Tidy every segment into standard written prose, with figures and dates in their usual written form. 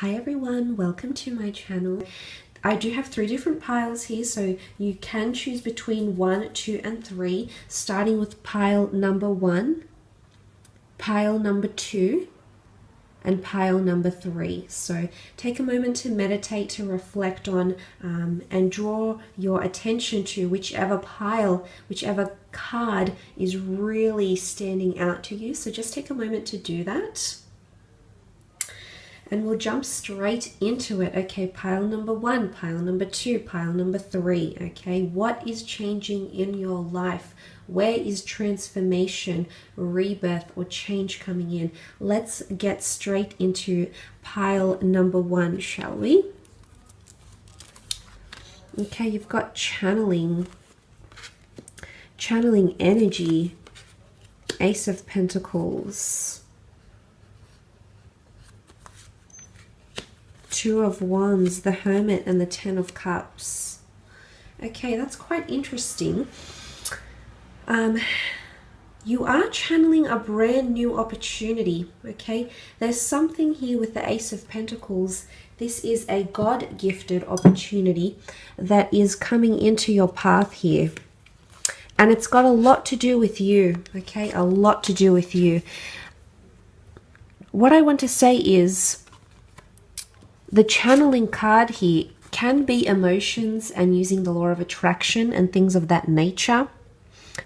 Hi everyone, welcome to my channel. I do have 3 different piles here, so you can choose between 1, 2 and 3, starting with pile number 1, pile number 2 and pile number 3. So take a moment to meditate, to reflect on and draw your attention to whichever pile, whichever card is really standing out to you. So just take a moment to do that. And we'll jump straight into it. Okay, pile number 1, pile number 2, pile number 3. Okay, what is changing in your life? Where is transformation, rebirth, or change coming in? Let's get straight into pile number 1, shall we? Okay, you've got channeling energy, Ace of Pentacles, 2 of Wands, the Hermit, and the 10 of Cups. Okay, that's quite interesting. You are channeling a brand new opportunity, okay? There's something here with the Ace of Pentacles. This is a God-gifted opportunity that is coming into your path here. And it's got a lot to do with you, okay? A lot to do with you. What I want to say is, the channeling card here can be emotions and using the law of attraction and things of that nature.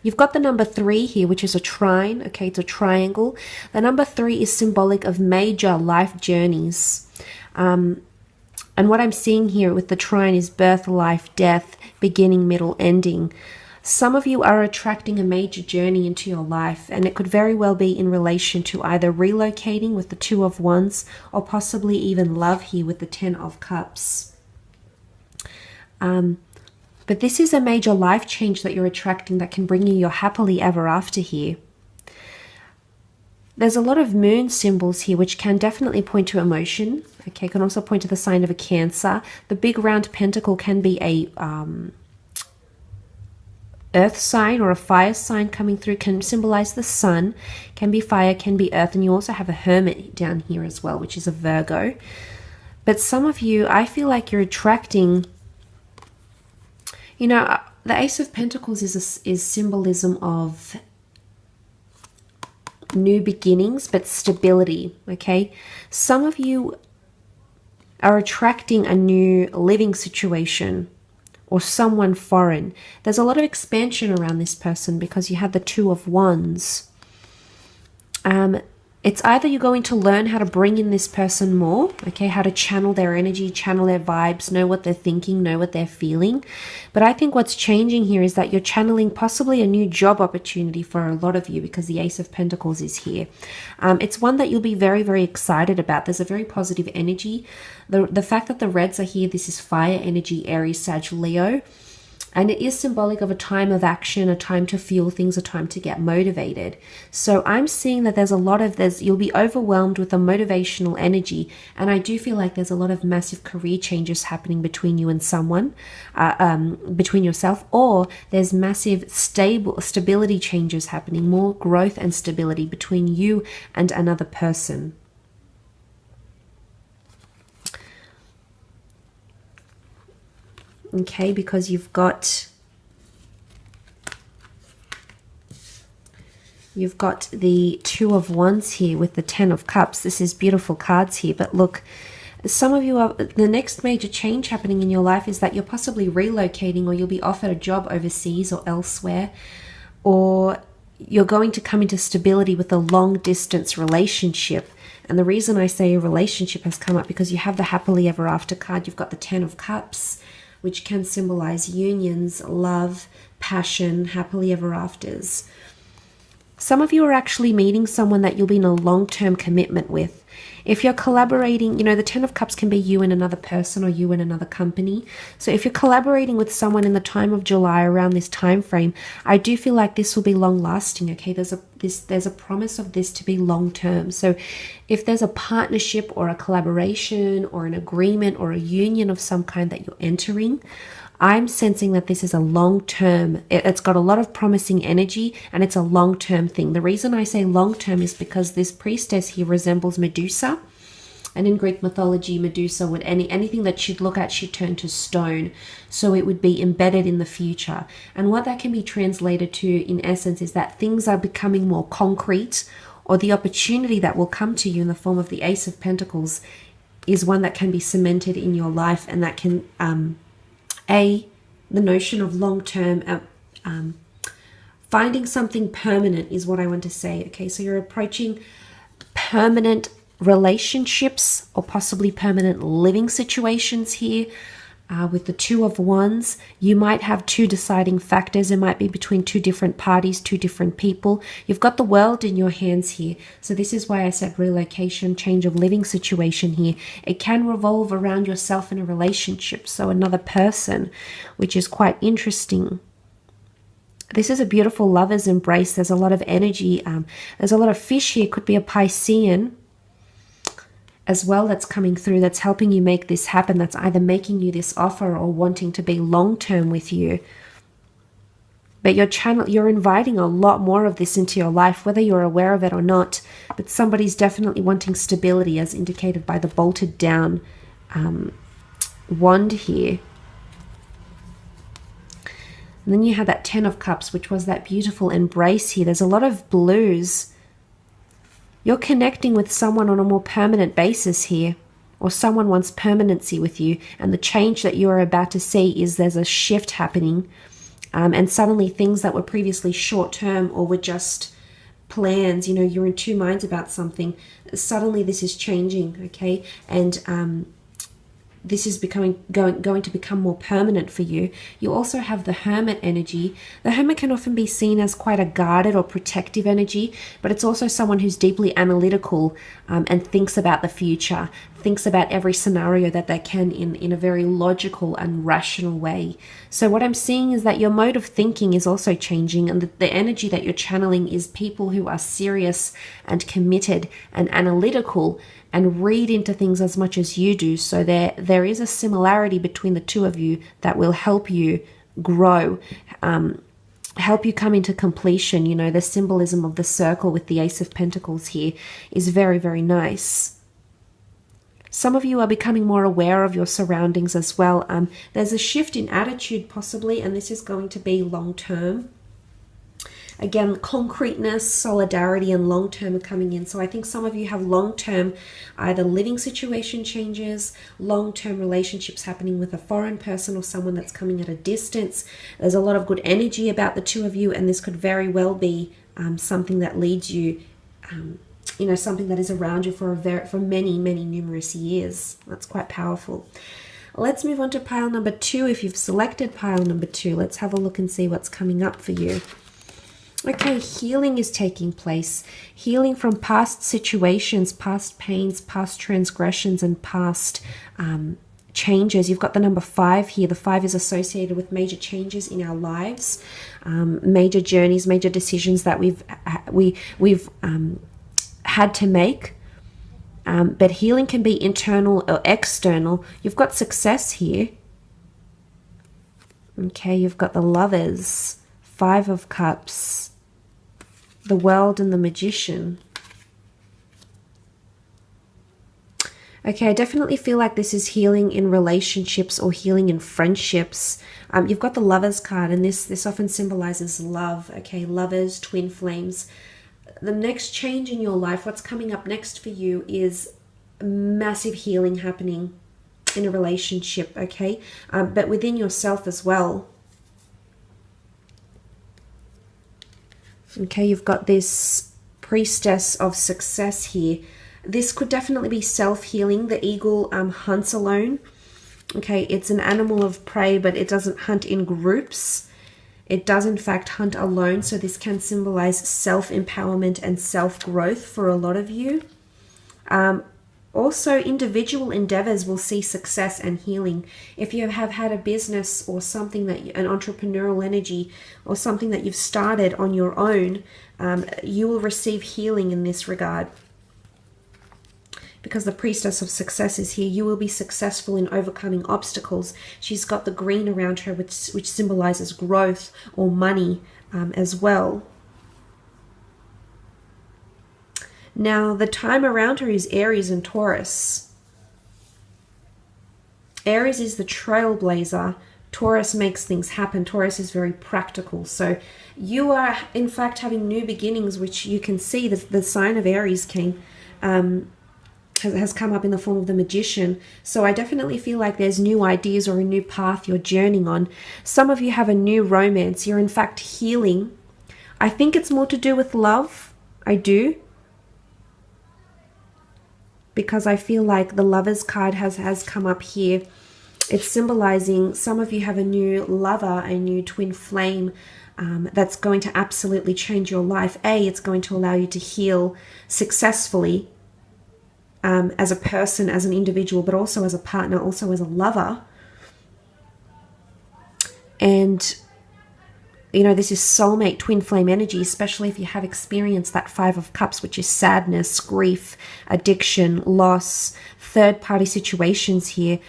You've got the number 3 here, which is a trine. Okay, it's a triangle. The number 3 is symbolic of major life journeys. And what I'm seeing here with the trine is birth, life, death, beginning, middle, ending. Some of you are attracting a major journey into your life, and it could very well be in relation to either relocating with the 2 of Wands or possibly even love here with the 10 of Cups. But this is a major life change that you're attracting that can bring you your happily ever after here. There's a lot of moon symbols here, which can definitely point to emotion. Okay, can also point to the sign of a Cancer. The big round pentacle can be a earth sign or a fire sign coming through, can symbolize the sun, can be fire, can be earth, and you also have a Hermit down here as well, which is a Virgo. But some of you, I feel like you're attracting, you know, the Ace of Pentacles is symbolism of new beginnings, but stability, okay? Some of you are attracting a new living situation or someone foreign. There's a lot of expansion around this person because you have the 2 of Wands. It's either you're going to learn how to bring in this person more, okay, how to channel their energy, channel their vibes, know what they're thinking, know what they're feeling. But I think what's changing here is that you're channeling possibly a new job opportunity for a lot of you because the Ace of Pentacles is here. It's one that you'll be very, very excited about. There's a very positive energy. The fact that the reds are here, this is fire energy, Aries, Sag, Leo. And it is symbolic of a time of action, a time to feel things, a time to get motivated. So I'm seeing that there's a lot of, you'll be overwhelmed with a motivational energy. And I do feel like there's a lot of massive career changes happening between you and someone, between yourself, or there's massive stability changes happening, more growth and stability between you and another person. Okay, because you've got the 2 of Wands here with the 10 of Cups. This is beautiful cards here, but look, some of you are, the next major change happening in your life is that you're possibly relocating, or you'll be offered a job overseas or elsewhere, or you're going to come into stability with a long distance relationship. And the reason I say a relationship has come up because you have the happily ever after card. You've got the 10 of Cups, which can symbolize unions, love, passion, happily ever afters. Some of you are actually meeting someone that you'll be in a long-term commitment with. If you're collaborating, you know, the 10 of Cups can be you and another person or you and another company. So if you're collaborating with someone in the time of July, around this time frame, I do feel like this will be long-lasting, okay? There's a promise of this to be long-term. So if there's a partnership or a collaboration or an agreement or a union of some kind that you're entering, I'm sensing that this is a long-term, it's got a lot of promising energy, and it's a long-term thing. The reason I say long-term is because this priestess here resembles Medusa. And in Greek mythology, Medusa would anything that she'd look at, she'd turn to stone. So it would be embedded in the future. And what that can be translated to, in essence, is that things are becoming more concrete, or the opportunity that will come to you in the form of the Ace of Pentacles is one that can be cemented in your life, and that can, the notion of long-term, finding something permanent is what I want to say. Okay, so you're approaching permanent relationships or possibly permanent living situations here. With the Two of Wands, you might have two deciding factors. It might be between two different parties, two different people. You've got the world in your hands here. So this is why I said relocation, change of living situation here. It can revolve around yourself in a relationship, so another person, which is quite interesting. This is a beautiful lover's embrace. There's a lot of energy. There's a lot of fish here. Could be a Piscean as well that's coming through, that's helping you make this happen, that's either making you this offer or wanting to be long-term with you. But you're inviting a lot more of this into your life, whether you're aware of it or not. But somebody's definitely wanting stability, as indicated by the bolted down wand here. And then you have that Ten of Cups, which was that beautiful embrace here. There's a lot of blues. You're connecting with someone on a more permanent basis here, or someone wants permanency with you, and the change that you're about to see is there's a shift happening, and suddenly things that were previously short-term or were just plans, you know, you're in two minds about something, suddenly this is changing, okay? And this is going to become more permanent for you. You also have the Hermit energy. The Hermit can often be seen as quite a guarded or protective energy, but it's also someone who's deeply analytical and thinks about the future, thinks about every scenario that they can in a very logical and rational way. So what I'm seeing is that your mode of thinking is also changing, and the energy that you're channeling is people who are serious and committed and analytical and read into things as much as you do. So there is a similarity between the two of you that will help you grow, help you come into completion. You know, the symbolism of the circle with the Ace of Pentacles here is very, very nice. Some of you are becoming more aware of your surroundings as well. There's a shift in attitude possibly, and this is going to be long-term. Again, concreteness, solidarity, and long-term are coming in. So I think some of you have long-term either living situation changes, long-term relationships happening with a foreign person or someone that's coming at a distance. There's a lot of good energy about the two of you, and this could very well be something that leads you, you know, something that is around you for many, many numerous years. That's quite powerful. Let's move on to pile number 2. If you've selected pile number 2, let's have a look and see what's coming up for you. Okay, healing is taking place. Healing from past situations, past pains, past transgressions, and past changes. You've got the number 5 here. The 5 is associated with major changes in our lives, major journeys, major decisions that we've had to make. But healing can be internal or external. You've got success here. Okay, you've got the Lovers, 5 of Cups, the World, and the Magician. Okay, I definitely feel like this is healing in relationships or healing in friendships. You've got the Lovers card, and this often symbolizes love. Okay, Lovers, twin flames. The next change in your life, what's coming up next for you, is massive healing happening in a relationship, okay? But within yourself as well. Okay, you've got this Priestess of Success here. This could definitely be self-healing. The eagle hunts alone. Okay, it's an animal of prey, but it doesn't hunt in groups. It does, in fact, hunt alone. So this can symbolize self-empowerment and self-growth for a lot of you. Also, individual endeavors will see success and healing. If you have had a business or something that an entrepreneurial energy or something that you've started on your own, you will receive healing in this regard. Because the Priestess of Success is here, you will be successful in overcoming obstacles. She's got the green around her, which symbolizes growth or money as well. Now, the time around her is Aries and Taurus. Aries is the trailblazer. Taurus makes things happen. Taurus is very practical. So you are, in fact, having new beginnings, which you can see the sign of Aries came, has come up in the form of the Magician. So I definitely feel like there's new ideas or a new path you're journeying on. Some of you have a new romance. You're, in fact, healing. I think it's more to do with love. I do. Because I feel like the Lovers card has come up here. It's symbolizing some of you have a new lover, a new twin flame that's going to absolutely change your life. It's going to allow you to heal successfully as a person, as an individual, but also as a partner, also as a lover. And you know, this is soulmate twin flame energy, especially if you have experienced that Five of Cups, which is sadness, grief, addiction, loss, third-party situations here.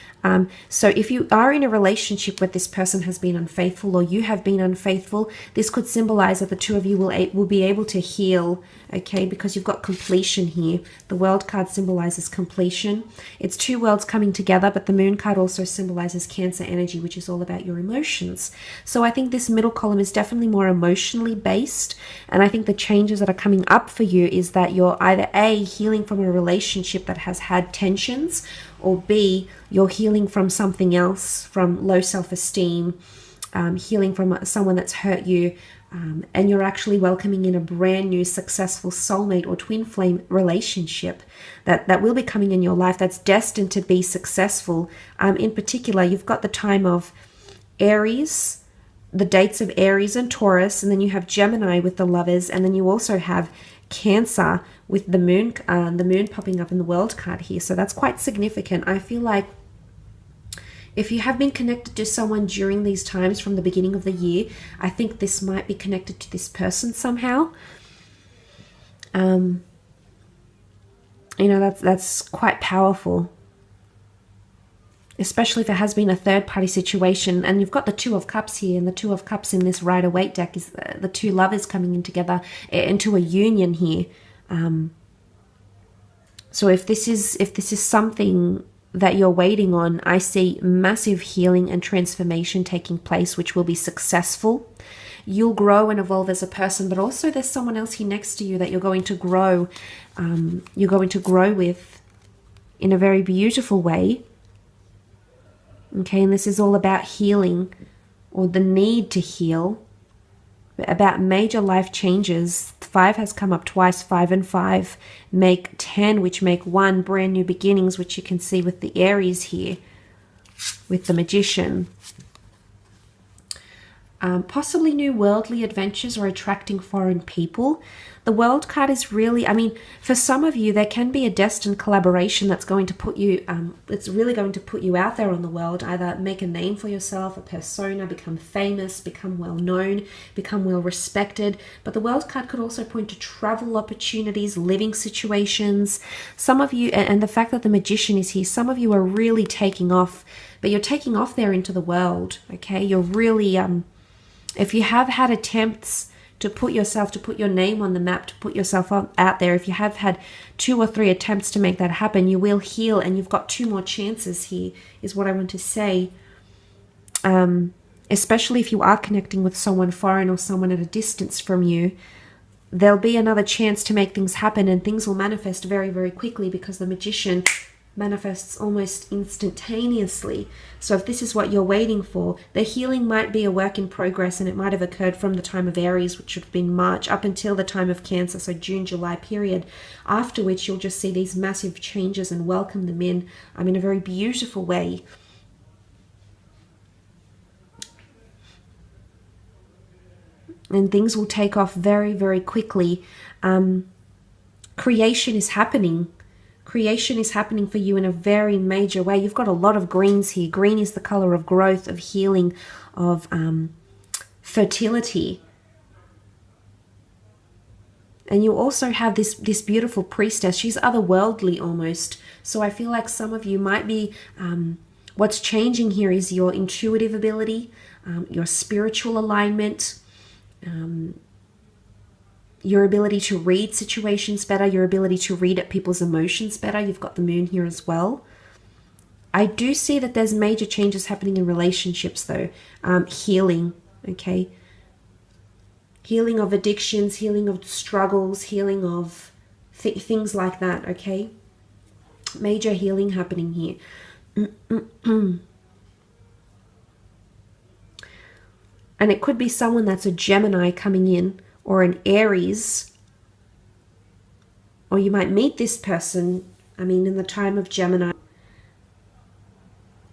So if you are in a relationship where this person has been unfaithful or you have been unfaithful, this could symbolize that the two of you will be able to heal, okay, because you've got completion here. The World card symbolizes completion. It's two worlds coming together, but the Moon card also symbolizes Cancer energy, which is all about your emotions. So I think this middle column is definitely more emotionally based, and I think the changes that are coming up for you is that you're either A, healing from a relationship that has had tensions, or B, you're healing from something else, from low self-esteem, healing from someone that's hurt you, and you're actually welcoming in a brand new successful soulmate or twin flame relationship that will be coming in your life that's destined to be successful. In particular, you've got the time of Aries, the dates of Aries and Taurus, and then you have Gemini with the Lovers, and then you also have Cancer with the moon popping up in the World card here. So that's quite significant. I feel like if you have been connected to someone during these times from the beginning of the year, I think this might be connected to this person somehow. You know, that's quite powerful, especially if it has been a third-party situation. And you've got the Two of Cups here, and the Two of Cups in this Rider-Waite deck is the two lovers coming in together into a union here. So if this is something that you're waiting on, I see massive healing and transformation taking place, which will be successful. You'll grow and evolve as a person, but also there's someone else here next to you that you're going to grow. You're going to grow with in a very beautiful way. Okay, and this is all about healing, or the need to heal, about major life changes. 5 has come up twice. 5 and 5 make 10, which make 1, brand new beginnings, which you can see with the Aries here, with the Magician. Possibly new worldly adventures or attracting foreign people. The World card is really, I mean, for some of you, there can be a destined collaboration that's going to put you, it's really going to put you out there on the world, either make a name for yourself, a persona, become famous, become well known, become well respected. But the World card could also point to travel opportunities, living situations. Some of you, and the fact that the Magician is here, some of you are really taking off, but you're taking off there into the world, okay? You're really, if you have had attempts to put your name on the map, to put yourself out there, if you have had 2 or 3 attempts to make that happen, you will heal, and you've got 2 more chances here, is what I want to say. Especially if you are connecting with someone foreign or someone at a distance from you, there'll be another chance to make things happen, and things will manifest very, very quickly, because the Magician manifests almost instantaneously. So if this is what you're waiting for, the healing might be a work in progress, and it might have occurred from the time of Aries, which would have been March, up until the time of Cancer, so June, July period, after which you'll just see these massive changes and welcome them in a very beautiful way. And things will take off very, very quickly. Creation is happening. Creation is happening for you in a very major way. You've got a lot of greens here. Green is the color of growth, of healing, of fertility. And you also have this beautiful priestess. She's otherworldly almost. So I feel like some of you might be, what's changing here is your intuitive ability, your spiritual alignment, your ability to read situations better, your ability to read at people's emotions better. You've got the moon here as well. I do see that there's major changes happening in relationships though. Healing, okay? Healing of addictions, healing of struggles, healing of things like that, okay? Major healing happening here. And it could be someone that's a Gemini coming in, or an Aries. Or you might meet this person, in the time of Gemini.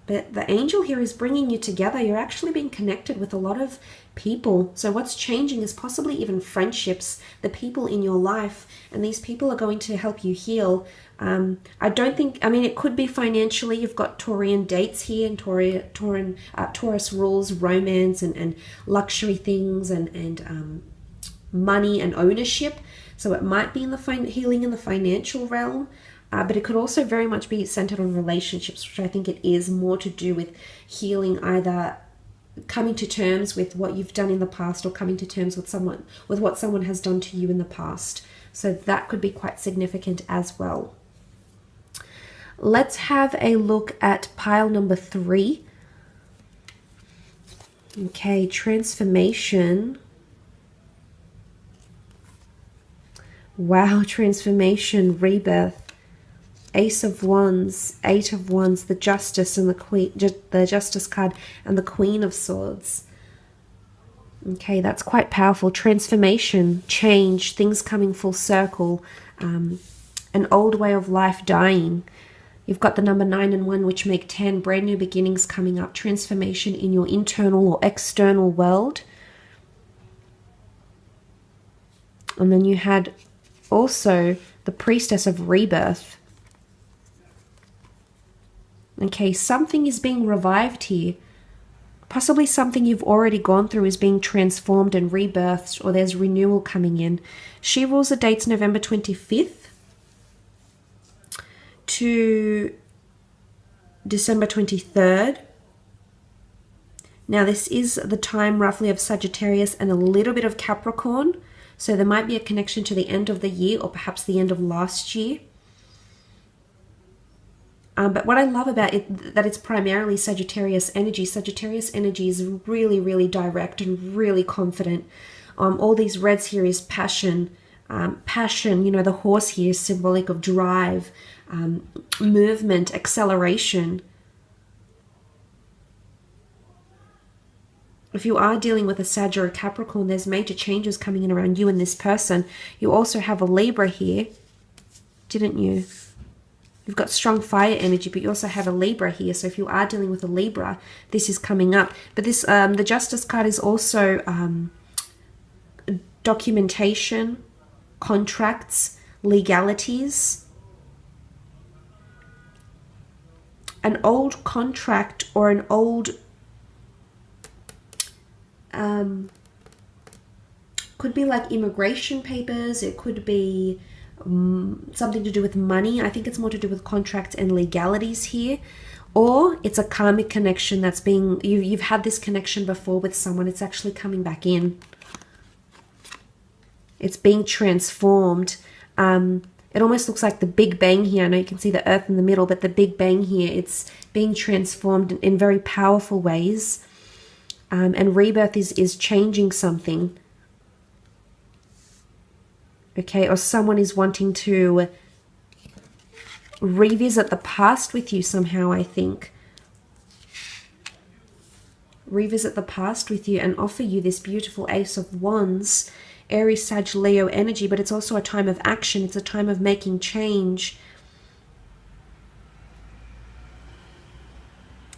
But the angel here is bringing you together. You're actually being connected with a lot of people. So what's changing is possibly even friendships, the people in your life. And these people are going to help you heal. I don't think, it could be financially. You've got Taurian dates here, and Taurus rules romance and luxury things and money and ownership. So it might be in the healing in the financial realm. But it could also very much be centered on relationships, which I think it is more to do with healing, either coming to terms with what you've done in the past or coming to terms with what someone has done to you in the past. So that could be quite significant as well. Let's have a look at pile number 3. Okay, transformation. Wow, transformation, rebirth. Ace of Wands, 8 of Wands, the Justice and the Queen, the Justice card, and the Queen of Swords. Okay, that's quite powerful. Transformation, change, things coming full circle, an old way of life dying. You've got the number 9 and 1, which make 10, brand new beginnings coming up, transformation in your internal or external world. And then you had also the Priestess of Rebirth. Okay, something is being revived here. Possibly something you've already gone through is being transformed and rebirthed, or there's renewal coming in. She rules the dates November 25th to December 23rd. Now this is the time roughly of Sagittarius and a little bit of Capricorn. So there might be a connection to the end of the year or perhaps the end of last year. But what I love about it, that it's primarily Sagittarius energy. Sagittarius energy is really, really direct and really confident. All these reds here is passion. Passion, the horse here is symbolic of drive, movement, acceleration. If you are dealing with a Sag or a Capricorn, there's major changes coming in around you and this person. You also have a Libra here, didn't you? You've got strong fire energy, but you also have a Libra here. So if you are dealing with a Libra, this is coming up. But this, the Justice card is also documentation, contracts, legalities. An old contract or an old could be like immigration papers. It could be something to do with money. I think it's more to do with contracts and legalities here. Or it's a karmic connection that's being, you've had this connection before with someone. It's actually coming back in. It's being transformed. It almost looks like the Big Bang here. I know you can see the Earth in the middle, but the Big Bang here, it's being transformed in very powerful ways. And rebirth is changing something. Okay, or someone is wanting to revisit the past with you somehow, I think. Revisit the past with you and offer you this beautiful Ace of Wands, Aries, Sag, Leo energy, but it's also a time of action. It's a time of making change.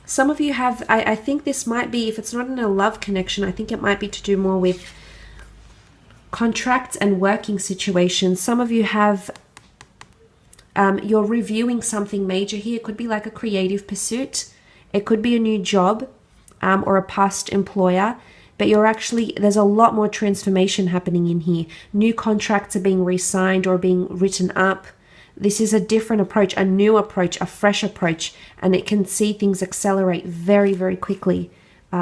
Some of you have, I think this might be, if it's not in a love connection, I think it might be to do more with contracts and working situations. Some of you have, you're reviewing something major here. It could be like a creative pursuit. It could be a new job or a past employer. But you're actually, there's a lot more transformation happening in here. New contracts are being re-signed or being written up. This is a different approach, a new approach, a fresh approach. And it can see things accelerate very, very quickly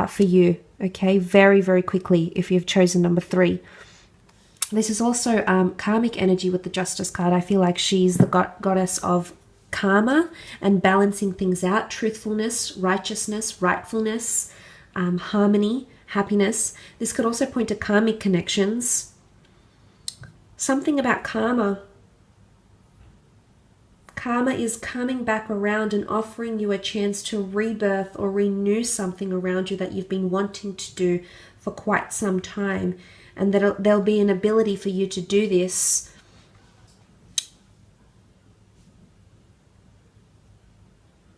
for you. Okay, very, very quickly if you've chosen number 3. This is also karmic energy with the Justice card. I feel like she's the goddess of karma and balancing things out, truthfulness, righteousness, rightfulness, harmony, happiness. This could also point to karmic connections. Something about karma. Karma is coming back around and offering you a chance to rebirth or renew something around you that you've been wanting to do for quite some time. And that there'll be an ability for you to do this.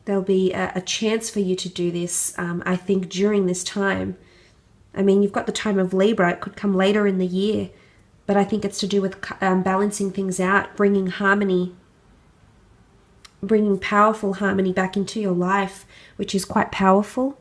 There'll be a chance for you to do this, I think, during this time. I mean, you've got the time of Libra. It could come later in the year. But I think it's to do with balancing things out, bringing harmony, bringing powerful harmony back into your life, which is quite powerful.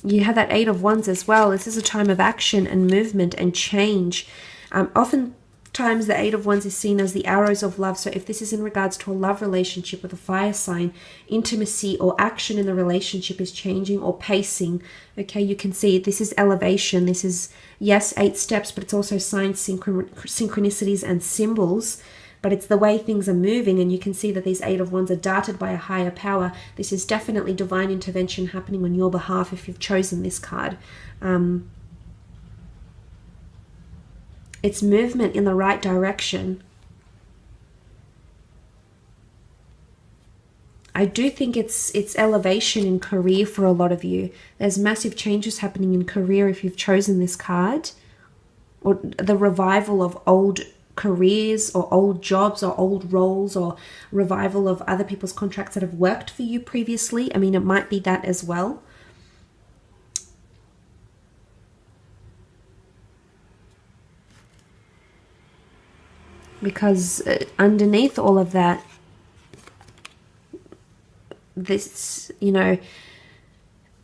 You have that Eight of Wands as well. This is a time of action and movement and change. Oftentimes the Eight of Wands is seen as the arrows of love. So if this is in regards to a love relationship with a fire sign, intimacy or action in the relationship is changing or pacing. Okay, you can see this is elevation. This is, yes, 8 steps, but it's also signs, synchronicities and symbols. But it's the way things are moving, and you can see that these Eight of Wands are darted by a higher power. This is definitely divine intervention happening on your behalf if you've chosen this card. It's movement in the right direction. I do think it's elevation in career for a lot of you. There's massive changes happening in career if you've chosen this card. Or the revival of old careers or old jobs or old roles, or revival of other people's contracts that have worked for you previously. I mean, it might be that as well. Because underneath all of that, this, you know,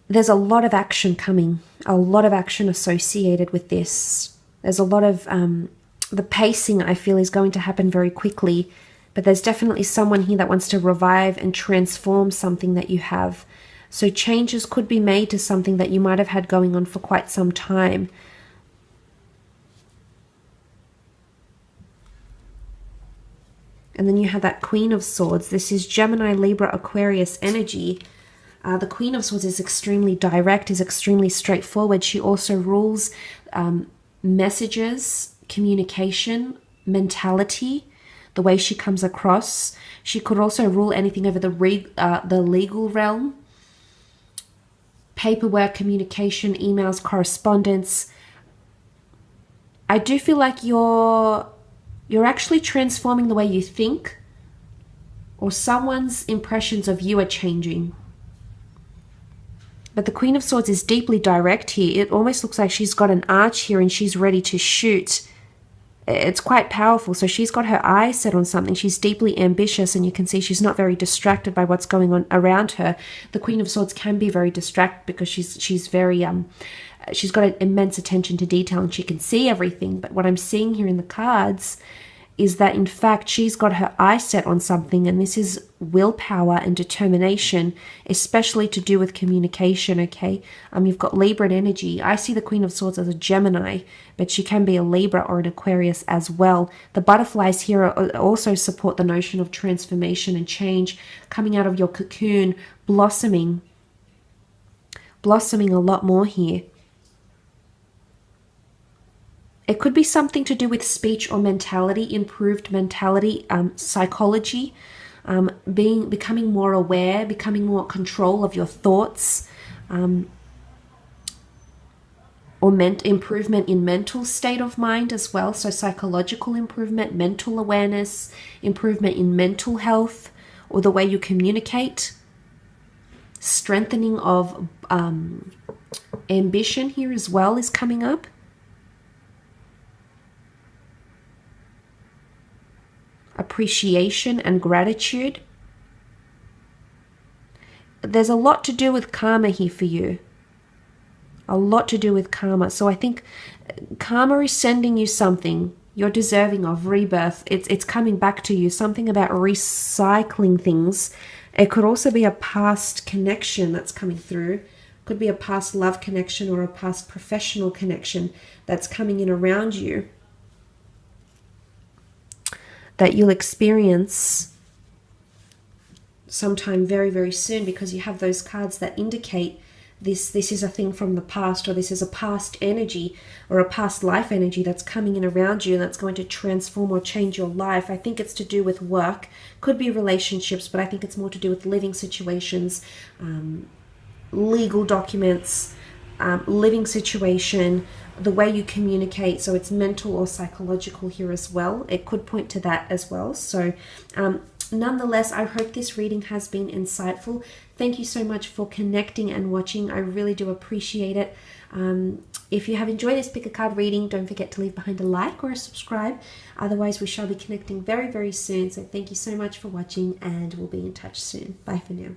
there's a lot of action coming, a lot of action associated with this. There's a lot of the pacing, I feel, is going to happen very quickly, but there's definitely someone here that wants to revive and transform something that you have. So changes could be made to something that you might have had going on for quite some time. And then you have that Queen of Swords. This is Gemini, Libra, Aquarius energy. The Queen of Swords is extremely direct, is extremely straightforward. She also rules messages, communication, mentality, the way she comes across. She could also rule anything over the legal realm. Paperwork, communication, emails, correspondence. I do feel like you're actually transforming the way you think, or someone's impressions of you are changing. But the Queen of Swords is deeply direct here. It almost looks like she's got an arch here and she's ready to shoot. It's quite powerful. So she's got her eyes set on something. She's deeply ambitious, and you can see she's not very distracted by what's going on around her. The Queen of Swords can be very distracted because she's very she's got an immense attention to detail and she can see everything. But what I'm seeing here in the cards is that, in fact, she's got her eye set on something, and this is willpower and determination, especially to do with communication, okay? You've got Libra energy. I see the Queen of Swords as a Gemini, but she can be a Libra or an Aquarius as well. The butterflies here also support the notion of transformation and change, coming out of your cocoon, blossoming a lot more here. It could be something to do with speech or mentality, improved mentality, psychology, becoming more aware, becoming more control of your thoughts, or improvement in mental state of mind as well. So psychological improvement, mental awareness, improvement in mental health, or the way you communicate, strengthening of ambition here as well is coming up. Appreciation and gratitude. There's a lot to do with karma here for you. A lot to do with karma. So I think karma is sending you something you're deserving of, rebirth. It's coming back to you. Something about recycling things. It could also be a past connection that's coming through. Could be a past love connection or a past professional connection that's coming in around you. that you'll experience sometime very, very soon, because you have those cards that indicate this is a thing from the past, or this is a past energy or a past life energy that's coming in around you and that's going to transform or change your life. I think it's to do with work, could be relationships, but I think it's more to do with living situations, legal documents, living situation, the way you communicate. So it's mental or psychological here as well. It could point to that as well. So nonetheless, I hope this reading has been insightful. Thank you so much for connecting and watching. I really do appreciate it. If you have enjoyed this pick a card reading, don't forget to leave behind a like or a subscribe. Otherwise, we shall be connecting very, very soon. So thank you so much for watching, and we'll be in touch soon. Bye for now.